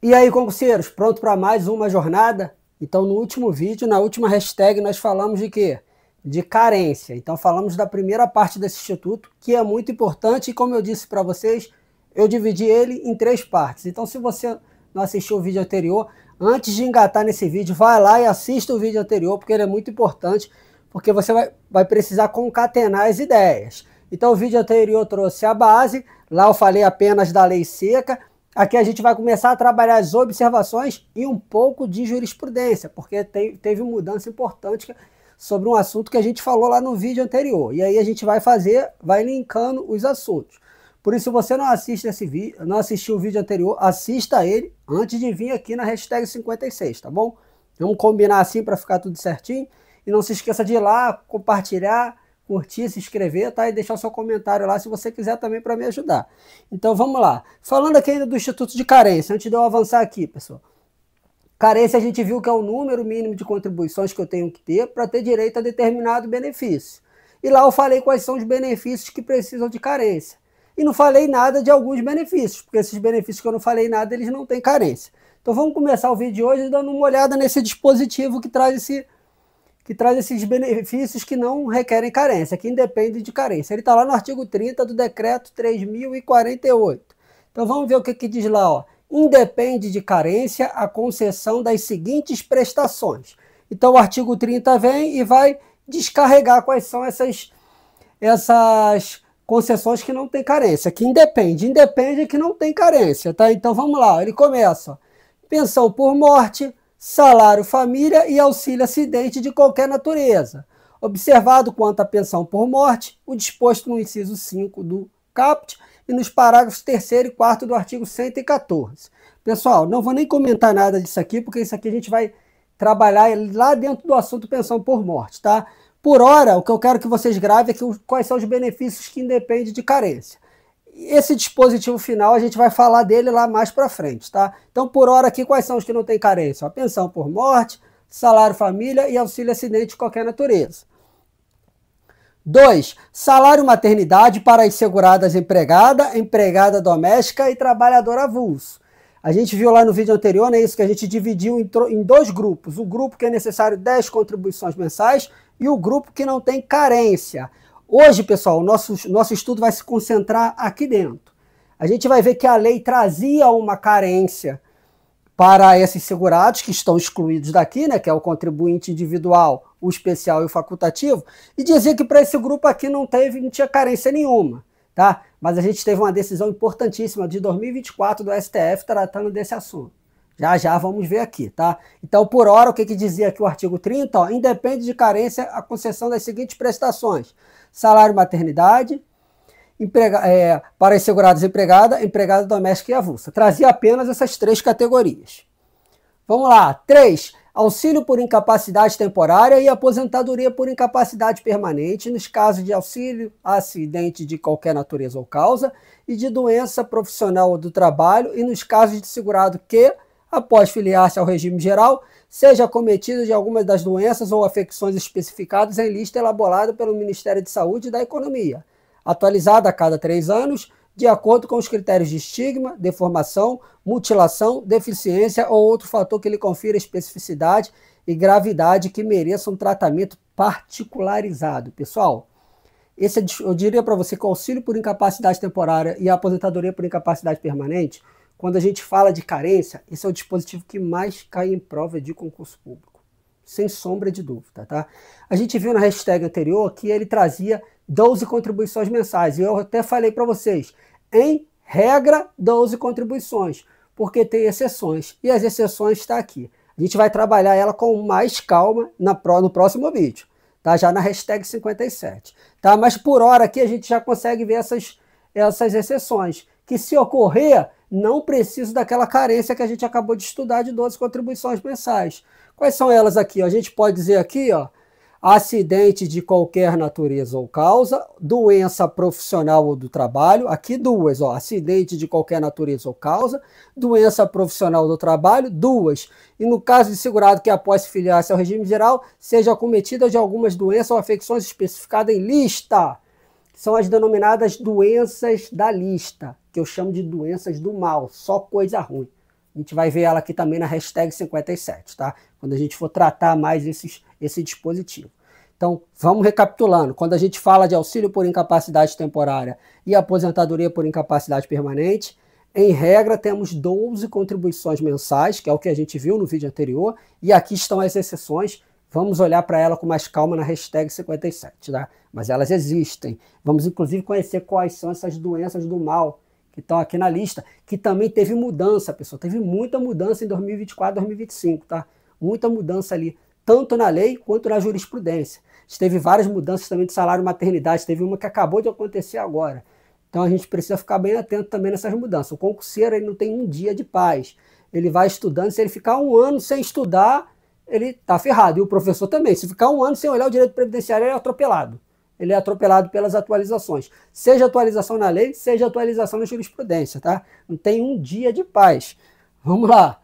E aí, concurseiros, pronto para mais uma jornada? Então, no último vídeo, na última hashtag, nós falamos de quê? De carência. Então, falamos da primeira parte desse instituto, que é muito importante, e como eu disse para vocês, eu dividi ele em 3 partes. Então, se você não assistiu o vídeo anterior, antes de engatar nesse vídeo, vai lá e assista o vídeo anterior, porque ele é muito importante, porque você vai precisar concatenar as ideias. Então, o vídeo anterior trouxe a base, lá eu falei apenas da lei seca. Aqui a gente vai começar a trabalhar as observações e um pouco de jurisprudência, porque teve uma mudança importante sobre um assunto que a gente falou lá no vídeo anterior. E aí a gente vai linkando os assuntos. Por isso, se você não assiste esse vídeo, não assistiu o vídeo anterior, assista ele antes de vir aqui na hashtag 56, tá bom? Vamos combinar assim para ficar tudo certinho. E não se esqueça de ir lá, compartilhar, curtir, se inscrever, tá? E deixar o seu comentário lá se você quiser também para me ajudar. Então vamos lá. Falando aqui ainda do Instituto de Carência, antes de eu avançar aqui, pessoal. Carência a gente viu que é o número mínimo de contribuições que eu tenho que ter para ter direito a determinado benefício. E lá eu falei quais são os benefícios que precisam de carência. E não falei nada de alguns benefícios, porque esses benefícios que eu não falei nada, eles não têm carência. Então vamos começar o vídeo de hoje dando uma olhada nesse dispositivo que traz esses benefícios que não requerem carência, que independem de carência. Ele está lá no artigo 30 do decreto 3.048. Então vamos ver o que diz lá, ó. Independe de carência a concessão das seguintes prestações. Então o artigo 30 vem e vai descarregar quais são essas concessões que não tem carência, que independe que não tem carência, tá? Então vamos lá, ele começa, ó. Pensão por morte, salário família e auxílio acidente de qualquer natureza. Observado quanto à pensão por morte, o disposto no inciso 5 do caput e nos parágrafos 3º e 4º do artigo 114. Pessoal, não vou nem comentar nada disso aqui, porque isso aqui a gente vai trabalhar lá dentro do assunto pensão por morte, tá? Por hora, o que eu quero que vocês gravem é quais são os benefícios que independem de carência. Esse dispositivo final a gente vai falar dele lá mais para frente, tá? Então, por hora aqui, quais são os que não têm carência? A pensão por morte, salário família e auxílio acidente de qualquer natureza. 2. Salário maternidade para as seguradas empregada doméstica e trabalhador avulso. A gente viu lá no vídeo anterior, né, isso que a gente dividiu em 2 grupos. O grupo que é necessário 10 contribuições mensais e o grupo que não tem carência. Hoje, pessoal, o nosso estudo vai se concentrar aqui dentro. A gente vai ver que a lei trazia uma carência para esses segurados que estão excluídos daqui, né, que é o contribuinte individual, o especial e o facultativo, e dizia que para esse grupo aqui não tinha carência nenhuma, tá? Mas a gente teve uma decisão importantíssima de 2024 do STF tratando desse assunto. Já vamos ver aqui, tá? Então, por hora, o que dizia aqui o artigo 30? Ó, independe de carência a concessão das seguintes prestações. Salário maternidade, para as seguradas empregada doméstica e avulsa. Trazia apenas essas 3 categorias. Vamos lá. 3. Auxílio por incapacidade temporária e aposentadoria por incapacidade permanente nos casos de auxílio a acidente de qualquer natureza ou causa e de doença profissional do trabalho e nos casos de segurado que, após filiar-se ao regime geral, seja acometido de algumas das doenças ou afecções especificadas em lista elaborada pelo Ministério de Saúde e da Economia, atualizada a cada 3 anos, de acordo com os critérios de estigma, deformação, mutilação, deficiência ou outro fator que lhe confira especificidade e gravidade que mereça um tratamento particularizado. Pessoal, eu diria para você que o auxílio por incapacidade temporária e a aposentadoria por incapacidade permanente, quando a gente fala de carência, esse é o dispositivo que mais cai em prova de concurso público, sem sombra de dúvida, tá? A gente viu na hashtag anterior que ele trazia 12 contribuições mensais, e eu até falei para vocês, em regra, 12 contribuições, porque tem exceções, e as exceções estão aqui. A gente vai trabalhar ela com mais calma no próximo vídeo, tá? Já na hashtag 57, tá? Mas por hora aqui a gente já consegue ver essas exceções, que se ocorrer, não preciso daquela carência que a gente acabou de estudar de 12 contribuições mensais. Quais são elas aqui? A gente pode dizer aqui, ó, acidente de qualquer natureza ou causa, doença profissional ou do trabalho, aqui 2, ó, acidente de qualquer natureza ou causa, doença profissional do trabalho, 2, e no caso de segurado que após se filiar-se ao regime geral, seja acometida de algumas doenças ou afecções especificadas em lista, são as denominadas doenças da lista, que eu chamo de doenças do mal, só coisa ruim. A gente vai ver ela aqui também na hashtag 57, tá? Quando a gente for tratar mais esse dispositivo. Então, vamos recapitulando. Quando a gente fala de auxílio por incapacidade temporária e aposentadoria por incapacidade permanente, em regra, temos 12 contribuições mensais, que é o que a gente viu no vídeo anterior, e aqui estão as exceções. Vamos olhar para ela com mais calma na hashtag 57, tá? Mas elas existem. Vamos, inclusive, conhecer quais são essas doenças do mal que estão aqui na lista, que também teve mudança, pessoal. Teve muita mudança em 2024, 2025, tá? Muita mudança ali, tanto na lei quanto na jurisprudência. Teve várias mudanças também de salário maternidade, teve uma que acabou de acontecer agora. Então a gente precisa ficar bem atento também nessas mudanças. O concurseiro ele não tem um dia de paz. Ele vai estudando, se ele ficar um ano sem estudar, ele está ferrado. E o professor também. Se ficar um ano sem olhar o direito previdenciário, ele é atropelado. Ele é atropelado pelas atualizações. Seja atualização na lei, seja atualização na jurisprudência, tá? Não tem um dia de paz. Vamos lá.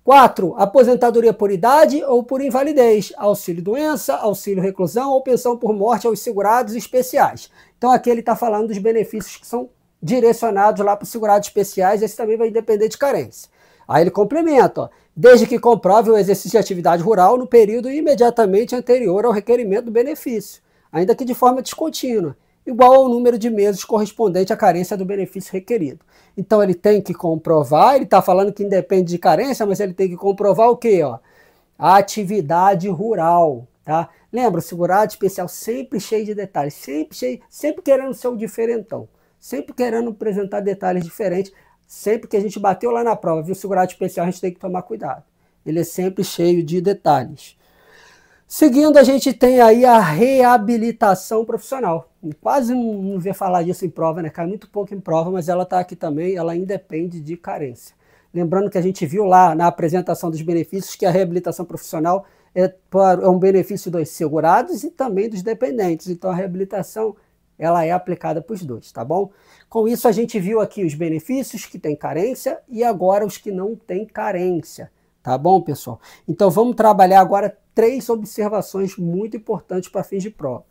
4. Aposentadoria por idade ou por invalidez, auxílio-doença, auxílio-reclusão ou pensão por morte aos segurados especiais. Então aqui ele está falando dos benefícios que são direcionados lá para os segurados especiais, esse também vai depender de carência. Aí ele complementa, ó, desde que comprove o exercício de atividade rural no período imediatamente anterior ao requerimento do benefício, ainda que de forma descontínua, igual ao número de meses correspondente à carência do benefício requerido. Então ele tem que comprovar, ele está falando que independe de carência, mas ele tem que comprovar o quê? Ó? A atividade rural, tá? Lembra, o segurado especial sempre cheio de detalhes, sempre querendo ser um diferentão, sempre querendo apresentar detalhes diferentes, sempre que a gente bateu lá na prova, viu, o segurado especial, a gente tem que tomar cuidado. Ele é sempre cheio de detalhes. Seguindo, a gente tem aí a reabilitação profissional. Quase não vê falar disso em prova, né? Cai muito pouco em prova, mas ela está aqui também, ela independe de carência. Lembrando que a gente viu lá na apresentação dos benefícios que a reabilitação profissional é um benefício dos segurados e também dos dependentes. Então a reabilitação ela é aplicada para os dois, tá bom? Com isso a gente viu aqui os benefícios que têm carência e agora os que não têm carência. Tá bom, pessoal? Então vamos trabalhar agora 3 observações muito importantes para fins de prova.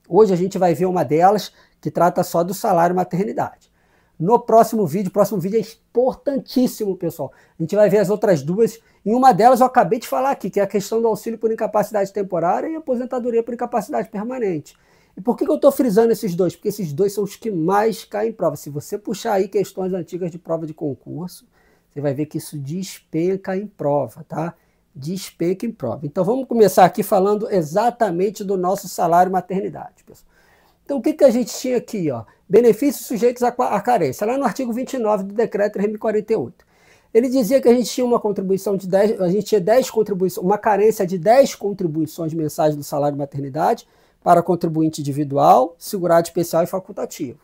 Hoje a gente vai ver uma delas que trata só do salário maternidade. No próximo vídeo é importantíssimo, pessoal. A gente vai ver as outras duas. E uma delas eu acabei de falar aqui, que é a questão do auxílio por incapacidade temporária e aposentadoria por incapacidade permanente. E por que eu estou frisando esses dois? Porque esses dois são os que mais caem em prova. Se você puxar aí questões antigas de prova de concurso, você vai ver que isso despenca em prova, tá? Despenca em prova. Então vamos começar aqui falando exatamente do nosso salário maternidade, pessoal. Então o que a gente tinha aqui, ó? Benefícios sujeitos à carência, lá no artigo 29 do decreto RM 48. Ele dizia que a gente tinha uma contribuição de 10, a gente tinha 10 contribuições, uma carência de 10 contribuições mensais do salário maternidade para contribuinte individual, segurado especial e facultativo.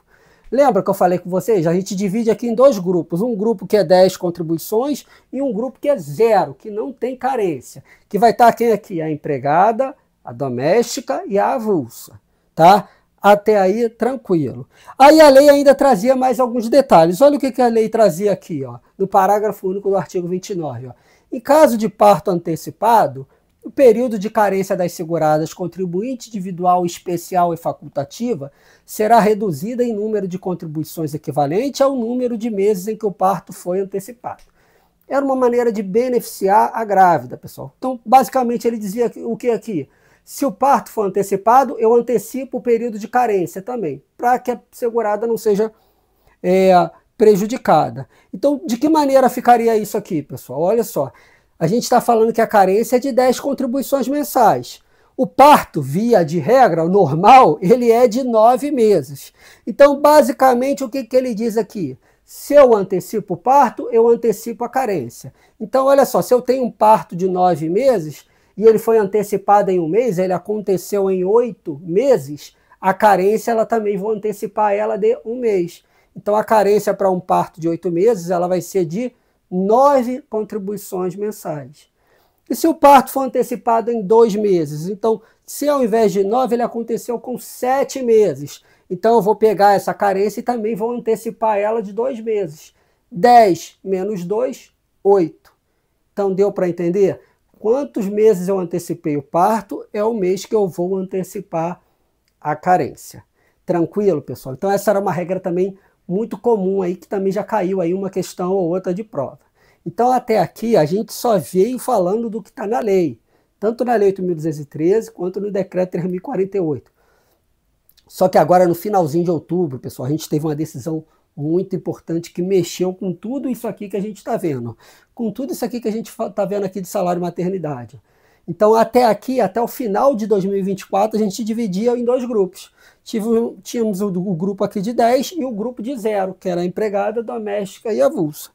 Lembra que eu falei com vocês? A gente divide aqui em 2 grupos. Um grupo que é 10 contribuições e um grupo que é 0, que não tem carência. Que vai estar quem aqui? A empregada, a doméstica e a avulsa. Tá? Até aí, tranquilo. Aí a lei ainda trazia mais alguns detalhes. Olha o que a lei trazia aqui, ó, no parágrafo único do artigo 29. Ó. Em caso de parto antecipado, o período de carência das seguradas contribuinte individual, especial e facultativa será reduzida em número de contribuições equivalente ao número de meses em que o parto foi antecipado. Era uma maneira de beneficiar a grávida, pessoal. Então, basicamente, ele dizia o que aqui? Se o parto for antecipado, eu antecipo o período de carência também, para que a segurada não seja prejudicada. Então, de que maneira ficaria isso aqui, pessoal? Olha só. A gente está falando que a carência é de 10 contribuições mensais. O parto, via de regra, o normal, ele é de 9 meses. Então, basicamente, o que ele diz aqui? Se eu antecipo o parto, eu antecipo a carência. Então, olha só, se eu tenho um parto de 9 meses e ele foi antecipado em 1 mês, ele aconteceu em 8 meses, a carência ela também vou antecipar ela de 1 mês. Então, a carência para um parto de 8 meses, ela vai ser de 9 contribuições mensais. E se o parto for antecipado em 2 meses? Então, se ao invés de 9, ele aconteceu com 7 meses. Então, eu vou pegar essa carência e também vou antecipar ela de 2 meses. 10 menos 2, 8. Então, deu para entender? Quantos meses eu antecipei o parto é o mês que eu vou antecipar a carência. Tranquilo, pessoal? Então, essa era uma regra também muito comum aí, que também já caiu aí uma questão ou outra de prova. Então, até aqui, a gente só veio falando do que está na lei, tanto na Lei 8.213 quanto no Decreto 3.048. Só que agora, no finalzinho de outubro, pessoal, a gente teve uma decisão muito importante que mexeu com tudo isso aqui que a gente está vendo, com tudo isso aqui que a gente está vendo aqui de salário maternidade. Então, até aqui, até o final de 2024, a gente dividia em dois grupos. Tínhamos o grupo aqui de 10 e o grupo de 0, que era a empregada, doméstica e avulsa.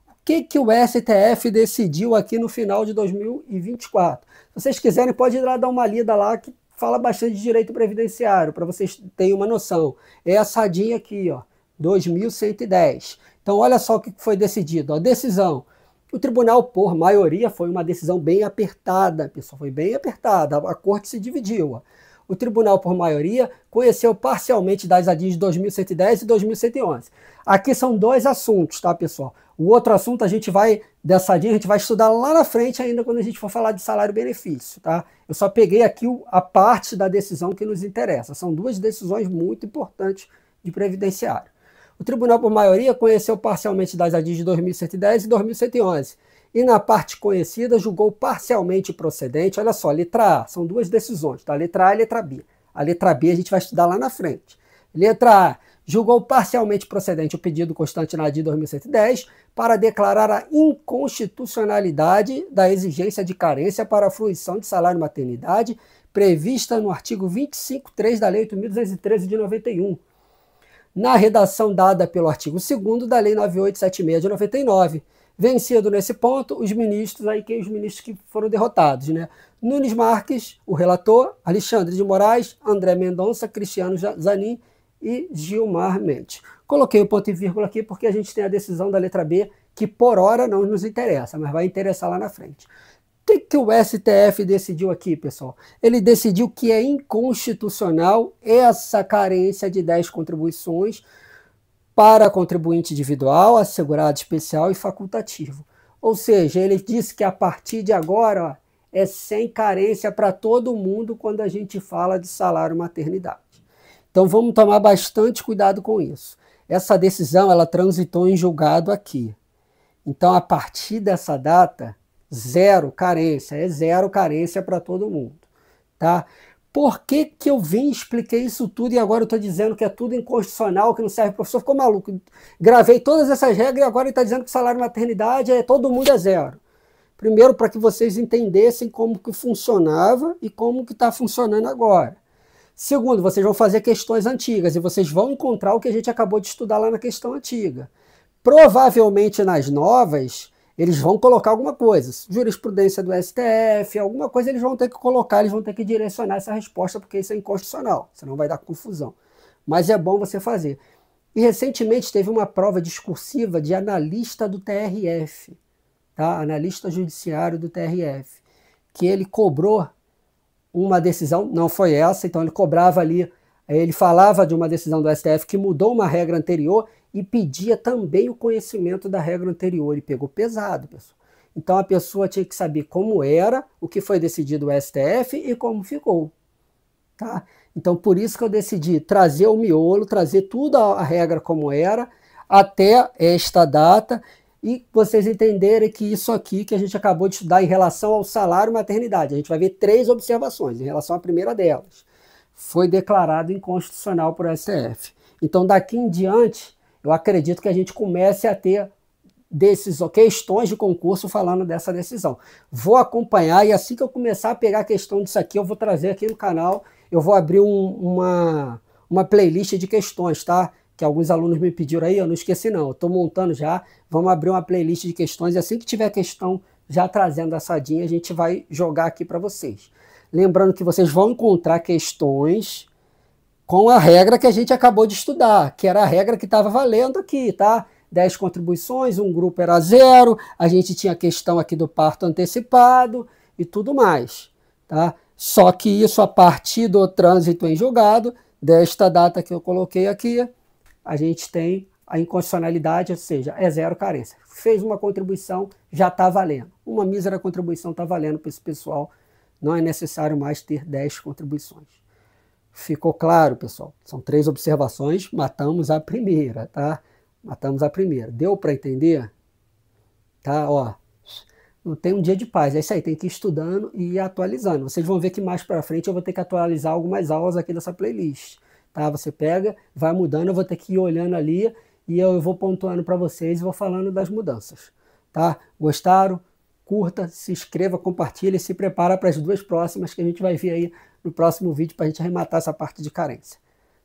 O que o STF decidiu aqui no final de 2024? Se vocês quiserem, pode ir lá dar uma lida lá, que fala bastante de direito previdenciário, para vocês terem uma noção. É essa DIN aqui, ó, 2110. Então, olha só o que foi decidido. A decisão. O tribunal, por maioria, foi uma decisão bem apertada, pessoal, foi bem apertada, a corte se dividiu. O tribunal, por maioria, conheceu parcialmente das ADIs de 2110 e 2111. Aqui são dois assuntos, tá, pessoal? O outro assunto dessa ADI, a gente vai estudar lá na frente ainda, quando a gente for falar de salário-benefício, tá? Eu só peguei aqui a parte da decisão que nos interessa. São duas decisões muito importantes de previdenciário. O tribunal, por maioria, conheceu parcialmente das ADIs de 2110 e 2111. E na parte conhecida, julgou parcialmente procedente. Olha só, letra A, são duas decisões, tá? Letra A e letra B. A letra B a gente vai estudar lá na frente. Letra A, julgou parcialmente procedente o pedido constante na ADI 2110 para declarar a inconstitucionalidade da exigência de carência para a fruição de salário maternidade prevista no artigo 25.3 da Lei 8.213 de 91. Na redação dada pelo artigo 2º da Lei 9876 de 99. Vencido nesse ponto, os ministros que foram derrotados, né? Nunes Marques, o relator, Alexandre de Moraes, André Mendonça, Cristiano Zanin e Gilmar Mendes. Coloquei o ponto e vírgula aqui porque a gente tem a decisão da letra B, que por hora não nos interessa, mas vai interessar lá na frente. O que o STF decidiu aqui, pessoal? Ele decidiu que é inconstitucional essa carência de 10 contribuições para contribuinte individual, assegurado especial e facultativo. Ou seja, ele disse que a partir de agora, ó, é sem carência para todo mundo quando a gente fala de salário maternidade. Então vamos tomar bastante cuidado com isso. Essa decisão ela transitou em julgado aqui. Então a partir dessa data, zero carência, é zero carência para todo mundo, tá? Por que eu vim e expliquei isso tudo e agora eu estou dizendo que é tudo inconstitucional, que não serve? O professor ficou maluco. Gravei todas essas regras e agora ele está dizendo que salário maternidade todo mundo é zero. Primeiro, para que vocês entendessem como que funcionava e como que está funcionando agora. Segundo, vocês vão fazer questões antigas e vocês vão encontrar o que a gente acabou de estudar lá na questão antiga. Provavelmente nas novas, eles vão colocar alguma coisa, jurisprudência do STF, alguma coisa eles vão ter que colocar, eles vão ter que direcionar essa resposta, porque isso é inconstitucional, senão vai dar confusão. Mas é bom você fazer. E recentemente teve uma prova discursiva de analista do TRF, tá? Analista judiciário do TRF, que ele cobrou uma decisão, não foi essa, então ele cobrava ali, ele falava de uma decisão do STF que mudou uma regra anterior e pedia também o conhecimento da regra anterior, e pegou pesado, pessoal. Então a pessoa tinha que saber como era, o que foi decidido o STF e como ficou, tá? Então por isso que eu decidi trazer o miolo, trazer tudo a regra como era, até esta data, e vocês entenderem que isso aqui que a gente acabou de estudar em relação ao salário maternidade, a gente vai ver 3 observações em relação à primeira delas. Foi declarado inconstitucional por STF. Então daqui em diante, eu acredito que a gente comece a ter questões de concurso falando dessa decisão. Vou acompanhar e assim que eu começar a pegar a questão disso aqui, eu vou trazer aqui no canal, eu vou abrir uma playlist de questões, tá? Que alguns alunos me pediram aí, eu não esqueci não, eu estou montando já, vamos abrir uma playlist de questões e assim que tiver questão já trazendo essa DIN, a gente vai jogar aqui para vocês. Lembrando que vocês vão encontrar questões com a regra que a gente acabou de estudar, que era a regra que estava valendo aqui, tá? 10 contribuições, um grupo era 0, a gente tinha a questão aqui do parto antecipado e tudo mais, tá? Só que isso a partir do trânsito em julgado, desta data que eu coloquei aqui, a gente tem a inconstitucionalidade, ou seja, é zero carência. Fez uma contribuição, já está valendo. Uma mísera contribuição está valendo para esse pessoal, não é necessário mais ter 10 contribuições. Ficou claro, pessoal? São 3 observações, matamos a primeira, tá? Matamos a primeira. Deu para entender? tá? Ó, não tem um dia de paz, é isso aí, tem que ir estudando e ir atualizando. Vocês vão ver que mais para frente eu vou ter que atualizar algumas aulas aqui dessa playlist, tá? Você pega, vai mudando, eu vou ter que ir olhando ali e eu vou pontuando para vocês e vou falando das mudanças, tá? Gostaram? Curta, se inscreva, compartilhe e se prepara para as duas próximas que a gente vai ver aí no próximo vídeo para a gente arrematar essa parte de carência.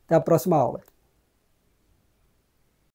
Até a próxima aula.